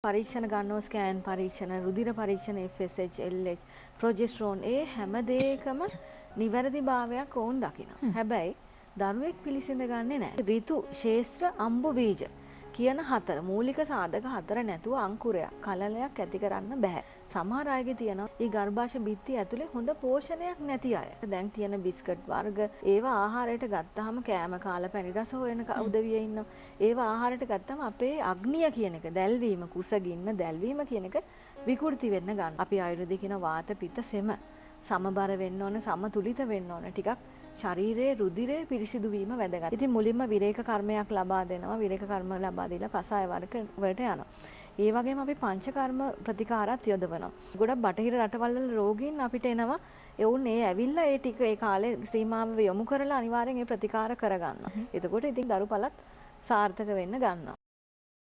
පරීක්ෂණ ගන්නවා ස්කෑන් පරීක්ෂණ, රුධිර පරීක්ෂණ, FSH, LH, ප්‍රොජෙස්ටරෝන් ඒ හැම දෙයකම නිවැරදිභාවයක් ඕන් දකිනවා. හැබැයි දරුවෙක් පිළිසිඳ ගන්නේ නැහැ. ඍතු, ශේෂ්ත්‍ර, අම්බු බීජ කියන හතර මූලික සාධක හතර නැතුව අංකුරයක්, කලලයක් ඇති කරන්න බෑ. සමහර අයගේ තියෙනවා මේ ගර්භාෂ බිත්තිය ඇතුලේ හොඳ පෝෂණයක් නැති අය. දැන් තියෙන බිස්කට් වර්ග ඒවා ආහාරයට ගත්තාම කෑම කාලා පැණි රස හොයන උදවිය ඉන්නවා. ඒවා ආහාරයට ගත්තාම අපේ අග්නිය කියන එක දැල්වීම, කුසගින්න දැල්වීම කියන එක විකෘති වෙන්න ගන්නවා. අපි ආයුර්වේදයේ කියන වාත පිත්ත සෙම සමබර වෙන්න ඕන, සමතුලිත වෙන්න ඕන. ටිකක් ශරීරයේ රුධිරය පිරිසිදු වීම වැදගත්. ඉතින් මුලින්ම විරේක කර්මයක් ලබා දෙනවා. විරේක කර්ම ලබා දීලා කසාය වර්ග වලට යනවා. ඒ වගේම අපි පංචකර්ම ප්‍රතිකාරات යොදවනවා. ගොඩක් බටහිර රටවල් වල රෝගීන් අපිට එනවා. එවුන් ඒ ඇවිල්ලා ඒ ටික ඒ කාලේ සීමාව යොමු කරලා අනිවාර්යෙන් ඒ ප්‍රතිකාර කරගන්නවා. එතකොට ඉතින් දරුපලත් සාර්ථක වෙන්න ගන්නවා.